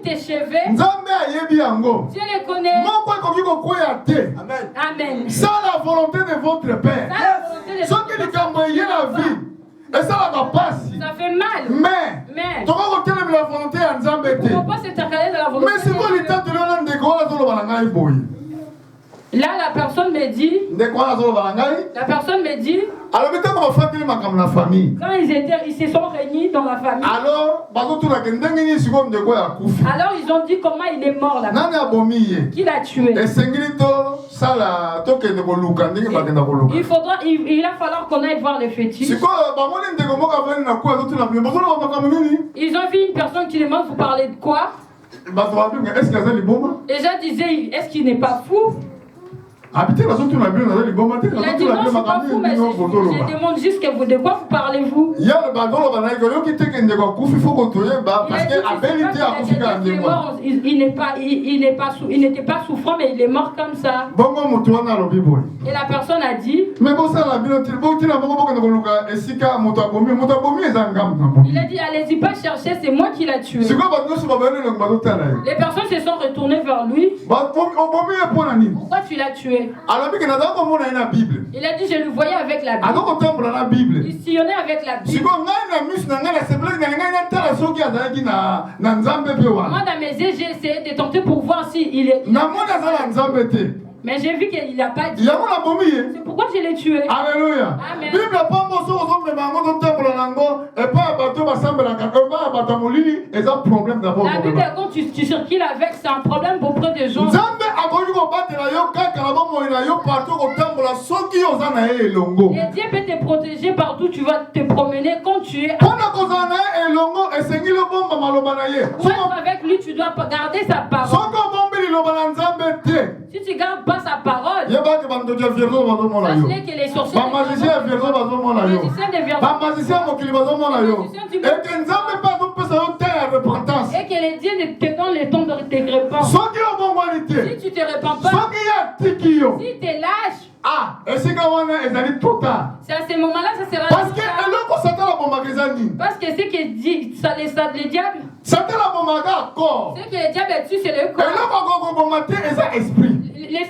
tes cheveux. Dieu les connaît. Amen. Amen. C'est la volonté de votre Père. Ça, Ce qui est la vie. Et ça va passer. ça fait mal. Mais, tu vas retenir la volonté en Nzambe. Il ne faut pas s'intercaler dans la volonté. Mais c'est quoi l'état de l'homme de Gola? Là, la personne me dit. La personne me dit. Alors, la famille. Quand ils se sont réunis dans la famille. Alors, ils ont dit comment il est mort là. Qui l'a tué. Il va falloir qu'on aille voir les fétiches. Ils ont vu une personne qui demande vous parlez de quoi. Et je disais, est-ce qu'il n'est pas fou? Il a dit non, je ne suis pas fou, mais je demande juste que de quoi vous parlez-vous. Il n'était pas souffrant, mais il est mort comme ça. Et la personne a dit, il a dit, allez-y pas chercher, c'est moi qui l'ai tué. Les personnes se sont retournées vers lui. Pourquoi tu l'as tué? Il a dit, je le voyais avec la Bible. Il sillonnait avec la Bible. Moi, dans mes yeux, j'ai essayé de tenter pour voir s'il est. Mais j'ai vu qu'il n'a pas dit. C'est pourquoi je l'ai tué. Alléluia. Amen. La Bible, quand tu circules avec, c'est un problème pour peu de gens. Et Dieu peut te protéger partout, tu vas te promener quand tu es. Pour être avec lui, tu dois garder sa parole. Si tu ne gardes pas sa parole, sachez que les sorciers et que les dieux te donnent le temps de te répandre. Si tu ne te répands pas, si tu es lâche, c'est à ce moment-là ça sera parce que c'est que dit ça les diables. C'est que les diables tuent, c'est le corps.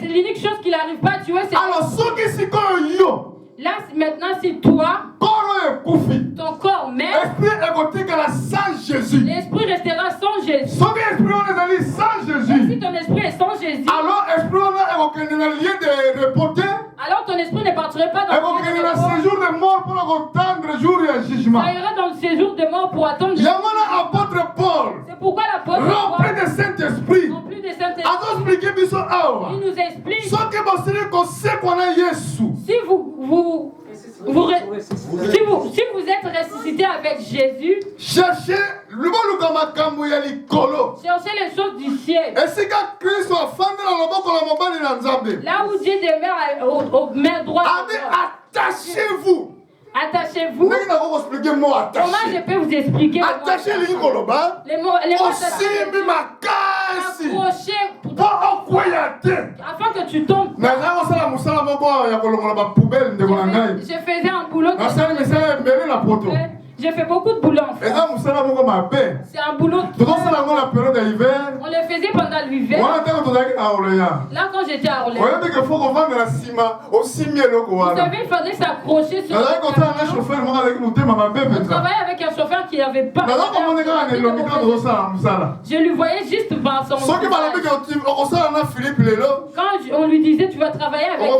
L'unique chose qu'il n'arrive pas à tuer, c'est là maintenant si toi ton corps meurt, l'esprit restera sans Jésus. Si ton esprit est sans Jésus, alors ton esprit ne partirait pas dans le séjour de mort pour attendre jour et jugement. Ça ira dans le séjour de mort pour attendre le jugement. C'est pourquoi l'apôtre rempli de Saint-Esprit, il nous explique si vous êtes ressuscité avec Jésus, cherchez les choses du ciel. Là où Dieu demeure aux mains droites. Attachez-vous. Attachez-vous. Comment je peux vous expliquer? Attachez les mots. Afin que tu tombes. Je faisais un boulot. J'ai fait beaucoup de boulot en fait. C'est un boulot. On le faisait pendant l'hiver. Là quand j'étais à Orléans. Vous savez, il fallait s'accrocher sur on travaillait avec un chauffeur qui n'avait pas. Je lui voyais juste par son. Quand on lui disait tu vas travailler avec lui,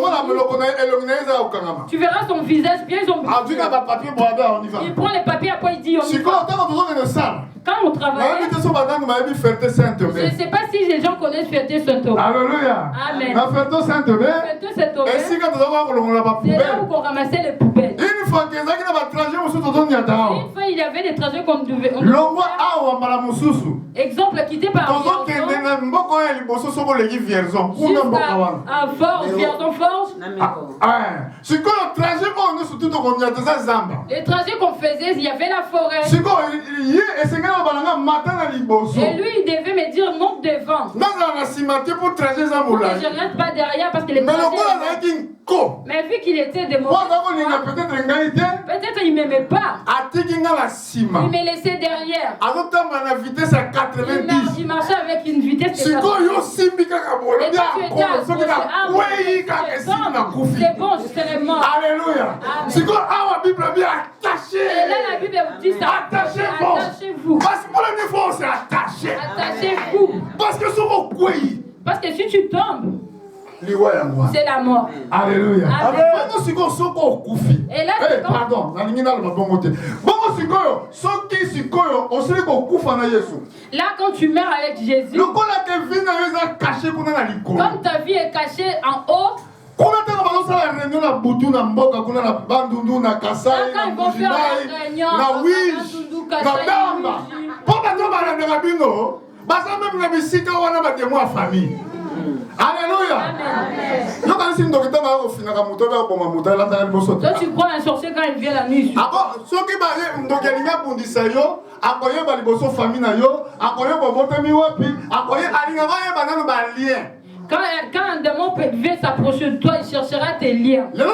tu verras son visage bien. Il prend les papiers, après il dit on y va. Quand on travaille, je ne sais pas si les gens connaissent Fierté Saint-Aubin. Alléluia. Amen. Fierté Saint-Aubin. C'est là où on ramassait les poubelles. Une fois il y avait des trajets qu'on devait. Exemple, quitté par Vierzon. À Forge, Vierzon Forge. Les trajets qu'on faisait, il y avait la forêt. Et lui, il devait me dire monte devant. Je ne reste pas derrière parce que les trajets. Mais vu qu'il était de mauvais peut-être il ne m'aimait pas. Il me laissait derrière. Il marchait avec une vitesse de c'est bon, c'est bon, c'est mort. Alléluia. C'est quoi la Bible bien attaché. Et là, la Bible vous dit ça. Attachez-vous. Parce que pour la première fois, on s'est attaché. Attachez-vous. Parce que si tu tombes, c'est la mort. Alléluia. Et là, pardon, là, quand tu meurs avec Jésus, comme ta vie est cachée en haut, quand ils vont faire la réunion, alléluia. Donc tu crois un sorcier quand il vient la nuit. Quand un démon veut s'approcher de toi, il cherchera tes liens. Là,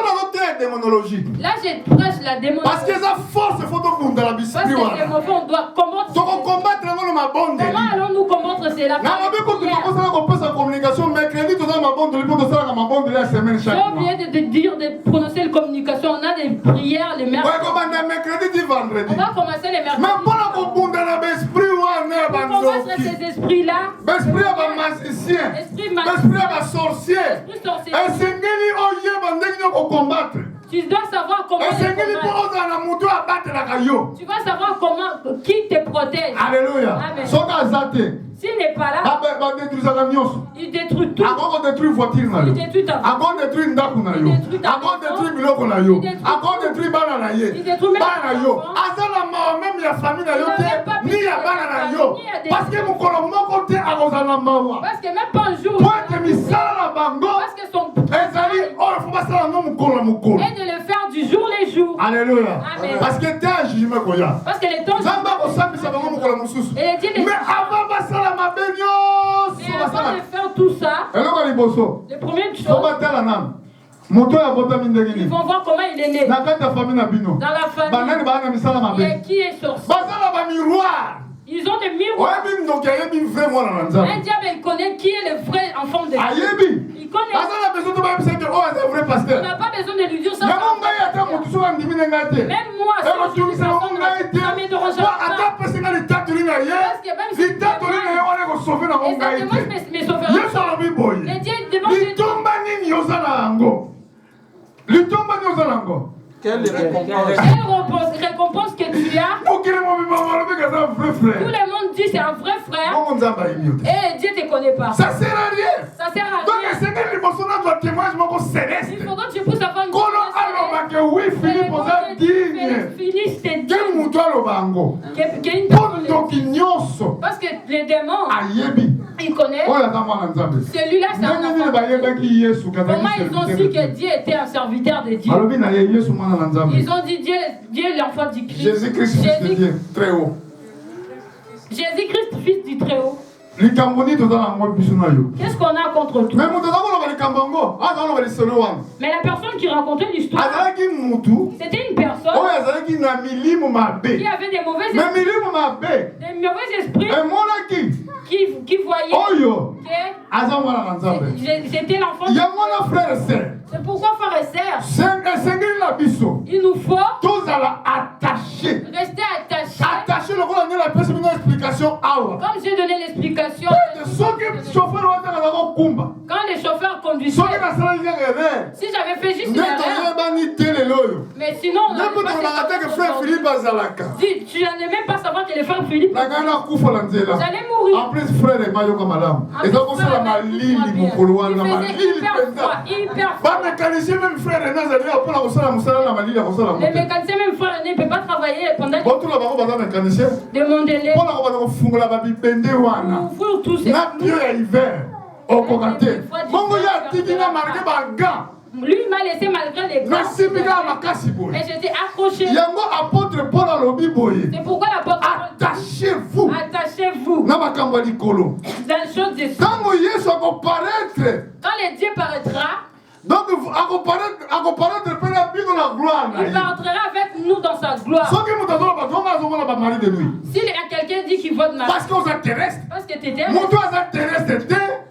je prêche la démonologie. Parce que la force est Parce que les mauvais, on doit combattre. Comment allons-nous combattre cela? J'ai oublié de dire de prononcer la communication. On a des prières les mercredis. On va commencer les mercredis. Pour combattre ces esprits-là. Esprit à sorcier. Tu dois savoir comment tu vas savoir comment qui te protège. Alléluia. S'il n'est pas là, il détruit tout. Il détruit ta vie. Il détruit même parce que même pas un jour, parce que son et de le faire du jour les jours. Alléluia. Amen. Parce que tu as un jugement. Parce que les temps mais avant de faire tout ça, le premier chose, ils vont voir comment il est né. Dans la famille, et qui est sorcier. Ils ont des miroirs. Un diable, il connaît qui est le vrai enfant de Dieu. Il connaît. On n'a pas besoin de lui dire ça. Même moi, ça me dérange pas. Parce que même si mes sauveurs, les dieux demandent. Quelle récompense que tu as? Tout le monde dit c'est un vrai frère. Et Dieu ne te connaît pas. Ça sert à rien. Ça sert à rien. Donc c'est que les personnes doivent témoigner mon céleste. Il faudra que tu puisses avoir une parce que les démons, ils connaissent. Celui-là, c'est un enfant. Comment ils ont su que Dieu était un serviteur de Dieu? Ils ont dit Dieu est l'enfant du Christ. Jésus-Christ, fils de Dieu, très haut. Jésus-Christ, fils du très haut. Qu'est-ce qu'on a contre tout? Mais la personne qui racontait l'histoire, c'était une personne qui avait des mauvais esprits, qui voyait que c'était l'enfant. C'est pourquoi, frère et sœur, il nous faut rester attachés. Comme j'ai donné l'explication, quand les chauffeurs conduisaient, si j'avais fait juste une erreur, mais sinon, on n'allait pas tu n'allais même pas savoir que le frère Philippe, j'allais mourir. En plus, frère et maillot comme madame. Et donc, on s'est la maline, mon couloir, la maline. Hyper fort. Les mécaniciens, même frère René, ne peut pas travailler pendant. Demandez-les. Ouvrir tous ces. Lui m'a laissé malgré les gants. Et j'étais accroché. C'est pourquoi l'apôtre attachez-vous. Attachez-vous. Dans les choses de Dieu. Quand le Dieu paraîtra, Donc, il partira avec nous dans sa gloire. S'il y a quelqu'un dit qu'il vote mariage, parce que tu es terrestre,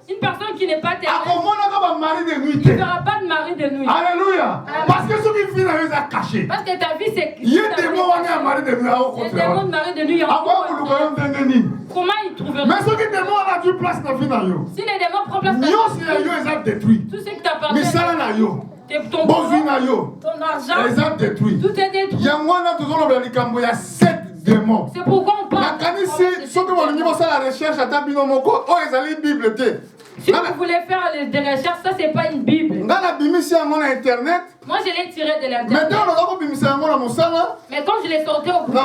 une personne qui n'est pas terrestre, il ne fera pas de mari de nuit. Alléluia. Parce que ce qui vit dans les a caché. Parce que ta vie c'est il y a des mots de mari de nuit. Les démons de mari de nuit. Comment ils trouvent? Mais ceux qui démons ont du place dans la vie. Si les démons prennent place dans la vie, ils ont détruit. Tout ce qui t'appartient. Mais ça là, ton argent, ils ont détruit. Tout est détruit. Il y a 7 démons. C'est pourquoi on parle. Ceux qui vont la recherche à ta binomoko, oh, ils ont une Bible. Si vous voulez faire des recherches, ça c'est pas une Bible. Moi je l'ai tiré de l'internet. Mais quand je l'ai sorti au boulot,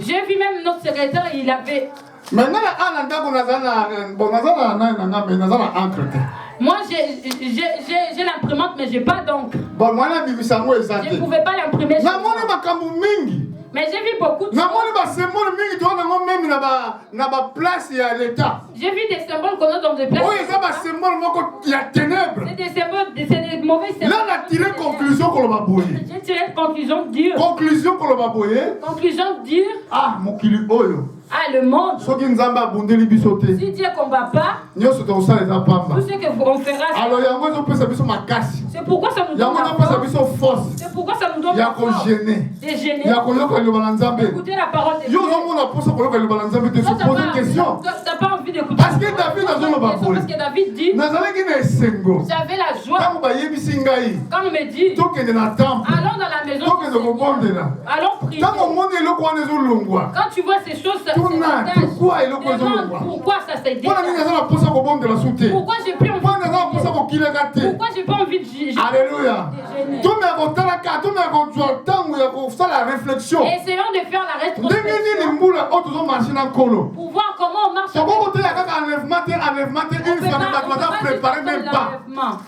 j'ai vu même notre secrétaire, il avait. Moi j'ai l'imprimante mais j'ai pas d'encre. Je ne pouvais pas l'imprimer. Mais j'ai vu beaucoup de choses. J'ai vu des symboles qu'on a dans des places. C'est des symboles, c'est des mauvais symboles. Là, on a tiré conclusion qu'on va boyer. J'ai tiré conclusion de dire. Conclusion qu'on va boyer. Conclusion de dire. Ah, mon kili oyo. Ah, le monde. Si Dieu ne combat pas, tout ce qu'on fera. C'est pourquoi ça nous donne force. C'est pourquoi ça nous donne force. Écouter la parole de Dieu. Tu n'as pas envie d'écouter. Parce que David dit, j'avais la joie. Quand on me dit, allons dans la maison. Allons prier. Quand tu vois ces choses, pourquoi ça s'est dit? Pourquoi j'ai plus envie de Pourquoi j'ai pas envie de Alléluia. Essayons de faire la rétrospection pour voir comment on marche.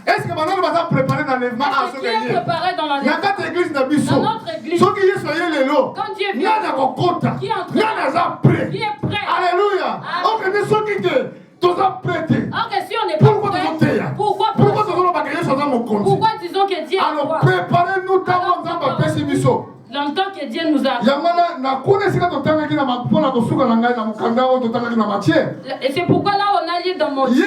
Est-ce que maintenant nous allons préparer l'enlèvement à ce qui est préparé dans l'enlèvement? Dans notre église. Quand Dieu vient, qui est prêt? Alléluia. Ok, mais ceux qui sont prêts. Ok, si on n'est pas prêt, pourquoi disons que Dieu alors préparez-nous tant longtemps que Dieu nous a. Et c'est pourquoi là on a lié dans mon Dieu.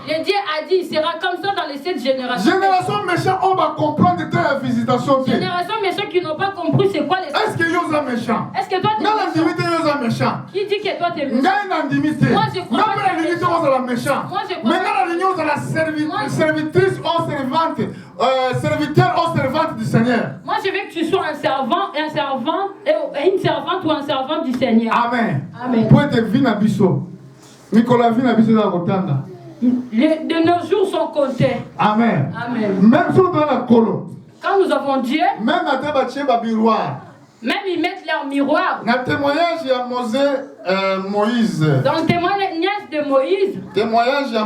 Le Dieu a dit il sera comme ça dans les 7 générations. Génération méchante, on va comprendre ta visitation. Génération méchante qui n'ont pas compris c'est quoi les. Est-ce que vous êtes méchant? Est-ce que toi tu es méchant? Qui dit que toi tu es méchant? Moi je crois que tu es méchant. Moi je crois. Mais la servitrice ou servante, serviteur ou servante du Seigneur. Moi je veux que tu sois un servant et une servante ou un servant du Seigneur. Amen. Amen. Pour être vie na biso. Nicolas vie na biso na kotanda. De nos jours sont comptés. Amen. Amen. Même sur dans la colo. Quand nous avons Dieu. Même à tabacher ba miroir. Même ils mettent leur miroir. Dans le témoignage, il y a Moïse. Dans le témoignage de Moïse. Témoignage, il y a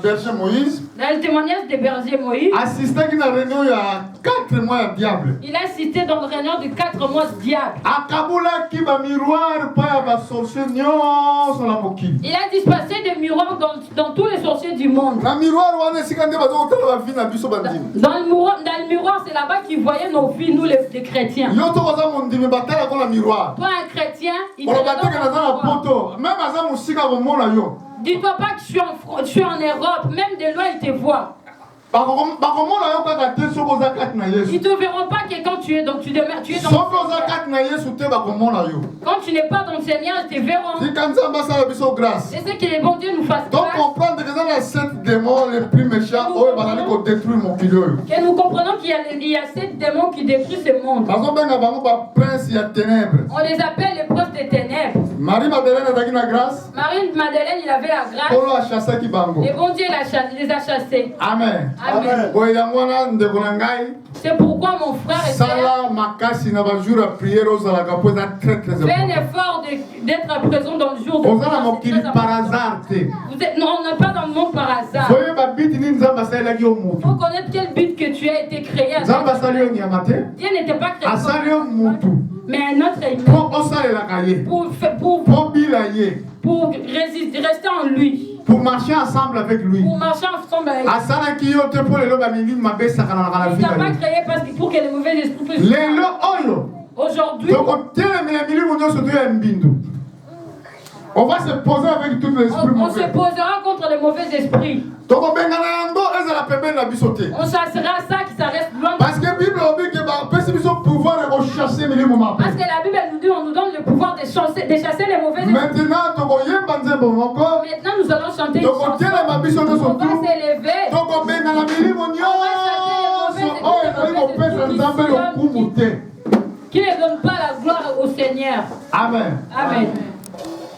berger Moïse. Dans le témoignage de berger Moïse. Assisté à la réunion, il y a 4 mois de diable. Il a assisté dans la réunion de 4 mois de diable. À Kaboula, qui va miroir, pas va sorcier, non, sur la moquille. Il a dispersé des miroirs dans tous les sorciers du monde. Dans le miroir, on est dans le miroir, c'est là-bas qu'ils voyaient nos filles, nous les chrétiens. Toi, un chrétien, il dis-toi pas que je suis en Europe, même de loin ils te voient. Ils ne te verront pas que quand tu es, donc tu demeures, tu es dans le quand tu n'es pas dans le Seigneur, ils te verront. C'est ce que les bons dieux nous fassent. Donc comprendre que dans les 7 démons les plus méchants, que nous comprenons qu'il y a 7 démons qui détruisent ce monde. On les appelle les princes des ténèbres. Marie-Madeleine a la grâce. Marie-Madeleine, il avait la grâce. Les bons dieux les a chassés. Amen. Amen. C'est pourquoi mon frère et sœur, fais un effort d'être présent dans le jour de non, on n'est pas dans le monde par hasard. Il faut connaître quel but que tu as été créé. Dieu n'était pas créé mais un autre humain pour rester en lui. Pour marcher ensemble avec lui. Pour marcher ensemble avec lui. Il ne t'a pas créé parce que pour que les mauvais esprits puissent. Aujourd'hui, on va se poser avec tous les esprits mauvais. On se posera contre les mauvais esprits. On chassera ça qui ça reste loin. Parce que la Bible dit que pouvoir chasser les mauvais. Parce que la Bible nous dit, on nous donne le pouvoir de chasser les mauvais esprits. Maintenant nous allons chanter une chanson. On va s'élever. On va chasser les mauvais esprits qui ne donnent pas la gloire au Seigneur. Amen. Amen.